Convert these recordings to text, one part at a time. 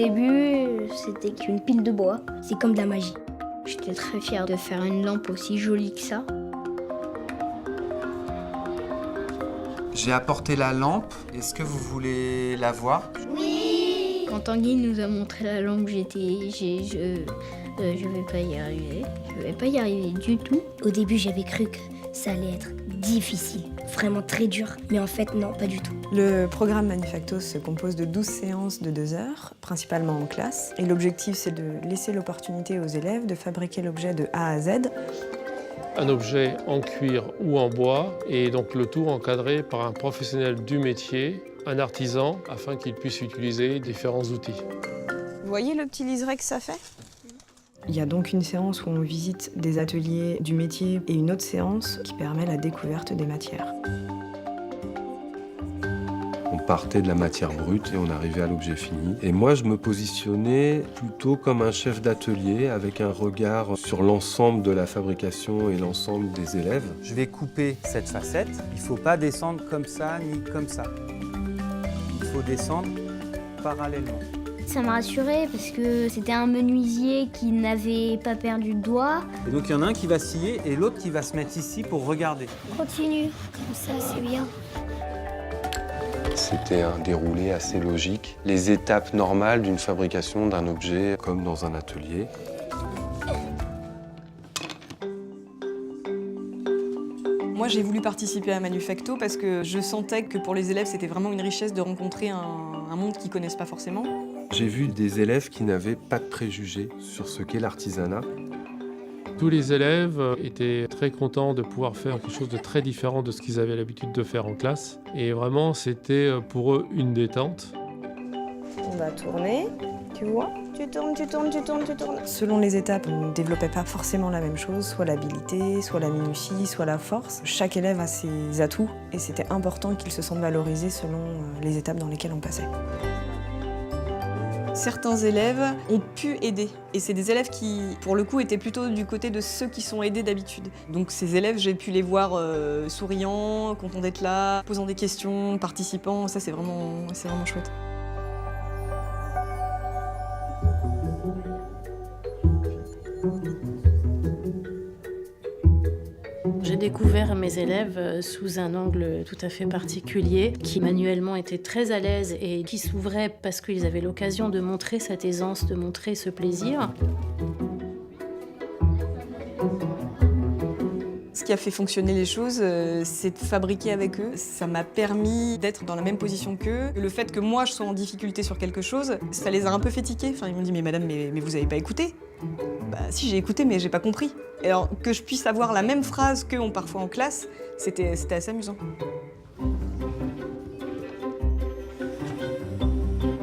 début, c'était qu'une pile de bois. C'est comme de la magie. J'étais très fière de faire une lampe aussi jolie que ça. J'ai apporté la lampe. Est-ce que vous voulez la voir? Quand Tanguy nous a montré la lampe, je vais pas y arriver. Je vais pas y arriver du tout. Au début, j'avais cru que ça allait être difficile, vraiment très dur. Mais en fait, non, pas du tout. Le programme Manufacto se compose de 12 séances de 2 heures, principalement en classe. Et l'objectif, c'est de laisser l'opportunité aux élèves de fabriquer l'objet de A à Z. Un objet en cuir ou en bois, et donc le tout encadré par un professionnel du métier, un artisan, afin qu'il puisse utiliser différents outils. Vous voyez le petit liseré que ça fait? Il y a donc une séance où on visite des ateliers du métier et une autre séance qui permet la découverte des matières. On partait de la matière brute et on arrivait à l'objet fini. Et moi, je me positionnais plutôt comme un chef d'atelier avec un regard sur l'ensemble de la fabrication et l'ensemble des élèves. Je vais couper cette facette. Il ne faut pas descendre comme ça ni comme ça. Il faut descendre parallèlement. Ça m'a rassurée parce que c'était un menuisier qui n'avait pas perdu de doigt. Et donc il y en a un qui va scier et l'autre qui va se mettre ici pour regarder. Continue, comme ça c'est bien. C'était un déroulé assez logique. Les étapes normales d'une fabrication d'un objet comme dans un atelier. Moi, j'ai voulu participer à Manufacto parce que je sentais que pour les élèves, c'était vraiment une richesse de rencontrer un monde qu'ils ne connaissent pas forcément. J'ai vu des élèves qui n'avaient pas de préjugés sur ce qu'est l'artisanat. Tous les élèves étaient très contents de pouvoir faire quelque chose de très différent de ce qu'ils avaient l'habitude de faire en classe. Et vraiment, c'était pour eux une détente. On va tourner, tu vois? Tu tournes. Selon les étapes, on ne développait pas forcément la même chose, soit l'habilité, soit la minutie, soit la force. Chaque élève a ses atouts et c'était important qu'ils se sentent valorisés selon les étapes dans lesquelles on passait. Certains élèves ont pu aider. Et c'est des élèves qui, pour le coup, étaient plutôt du côté de ceux qui sont aidés d'habitude. Donc ces élèves, j'ai pu les voir souriants, contents d'être là, posant des questions, participant. Ça, c'est vraiment chouette. J'ai découvert mes élèves sous un angle tout à fait particulier, qui manuellement étaient très à l'aise et qui s'ouvraient parce qu'ils avaient l'occasion de montrer cette aisance, de montrer ce plaisir. Ce qui a fait fonctionner les choses, c'est de fabriquer avec eux. Ça m'a permis d'être dans la même position qu'eux. Le fait que moi, je sois en difficulté sur quelque chose, ça les a un peu fait tiquer. Enfin, ils m'ont dit « Mais madame, mais vous avez pas écouté ?» Bah si, j'ai écouté, mais j'ai pas compris. Et alors, que je puisse avoir la même phrase qu'eux ont parfois en classe, c'était assez amusant.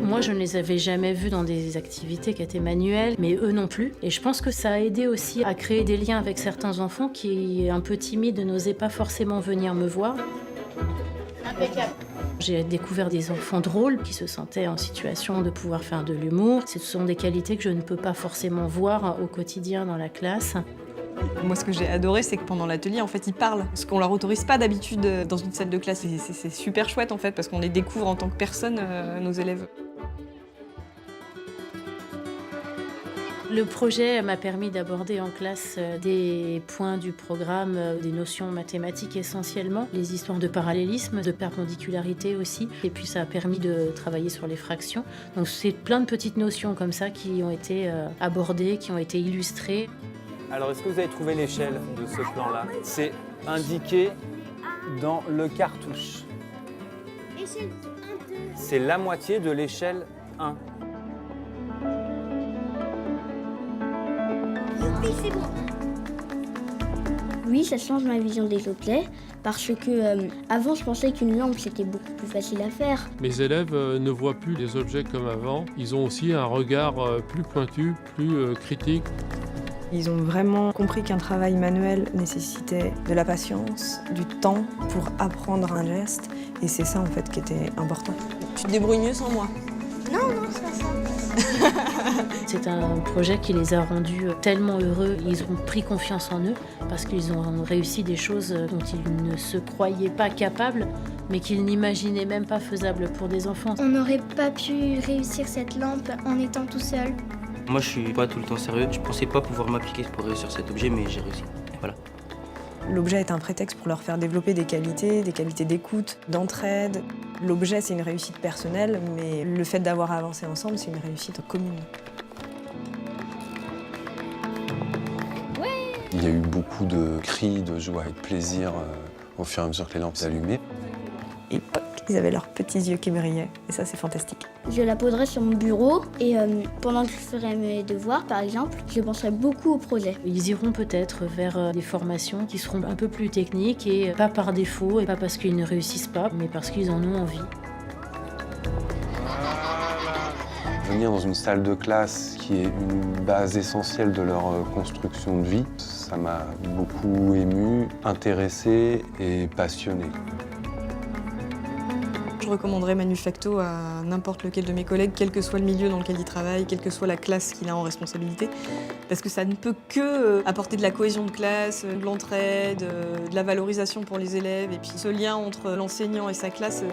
Moi, je ne les avais jamais vus dans des activités qui étaient manuelles, mais eux non plus. Et je pense que ça a aidé aussi à créer des liens avec certains enfants qui, un peu timides, n'osaient pas forcément venir me voir. Impeccable. J'ai découvert des enfants drôles qui se sentaient en situation de pouvoir faire de l'humour. Ce sont des qualités que je ne peux pas forcément voir au quotidien dans la classe. Moi, ce que j'ai adoré, c'est que pendant l'atelier, en fait, ils parlent. Ce qu'on leur autorise pas d'habitude dans une salle de classe. C'est super chouette, en fait, parce qu'on les découvre en tant que personne, nos élèves. Le projet m'a permis d'aborder en classe des points du programme, des notions mathématiques essentiellement, les histoires de parallélisme, de perpendicularité aussi, et puis ça a permis de travailler sur les fractions. Donc c'est plein de petites notions comme ça qui ont été abordées, qui ont été illustrées. Alors, est-ce que vous avez trouvé l'échelle de ce plan-là? C'est indiqué dans le cartouche. C'est la moitié de l'échelle 1. Oui, ça change ma vision des objets parce que avant je pensais qu'une lampe c'était beaucoup plus facile à faire. Mes élèves ne voient plus les objets comme avant. Ils ont aussi un regard plus pointu, plus critique. Ils ont vraiment compris qu'un travail manuel nécessitait de la patience, du temps pour apprendre un geste. Et c'est ça, en fait, qui était important. Tu te débrouilles mieux sans moi. Non, c'est pas ça. C'est un projet qui les a rendus tellement heureux. Ils ont pris confiance en eux parce qu'ils ont réussi des choses dont ils ne se croyaient pas capables, mais qu'ils n'imaginaient même pas faisables pour des enfants. On n'aurait pas pu réussir cette lampe en étant tout seul. Moi, je suis pas tout le temps sérieux. Je pensais pas pouvoir m'appliquer pour réussir cet objet, mais j'ai réussi. Et voilà. L'objet est un prétexte pour leur faire développer des qualités d'écoute, d'entraide. L'objet, c'est une réussite personnelle, mais le fait d'avoir avancé ensemble, c'est une réussite commune. Il y a eu beaucoup de cris, de joie et de plaisir au fur et à mesure que les lampes s'allumaient. Et hop, ils avaient leurs petits yeux qui brillaient. Et ça, c'est fantastique. Je la poserai sur mon bureau et pendant que je ferai mes devoirs, par exemple, je penserai beaucoup au projet. Ils iront peut-être vers des formations qui seront un peu plus techniques et pas par défaut et pas parce qu'ils ne réussissent pas, mais parce qu'ils en ont envie. Venir dans une salle de classe qui est une base essentielle de leur construction de vie, ça m'a beaucoup ému, intéressé et passionné. Je recommanderais Manufacto à n'importe lequel de mes collègues, quel que soit le milieu dans lequel il travaille, quelle que soit la classe qu'il a en responsabilité, parce que ça ne peut que apporter de la cohésion de classe, de l'entraide, de la valorisation pour les élèves, et puis ce lien entre l'enseignant et sa classe,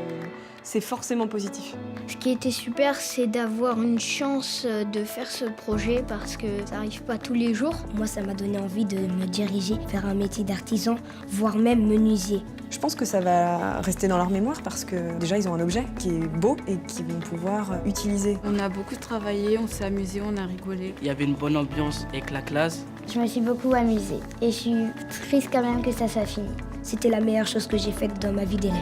c'est forcément positif. Ce qui était super, c'est d'avoir une chance de faire ce projet parce que ça n'arrive pas tous les jours. Moi, ça m'a donné envie de me diriger vers un métier d'artisan, voire même menuisier. Je pense que ça va rester dans leur mémoire parce que déjà ils ont un objet qui est beau et qu'ils vont pouvoir utiliser. On a beaucoup travaillé, on s'est amusé, on a rigolé. Il y avait une bonne ambiance avec la classe. Je me suis beaucoup amusée et je suis triste quand même que ça soit fini. C'était la meilleure chose que j'ai faite dans ma vie d'élève.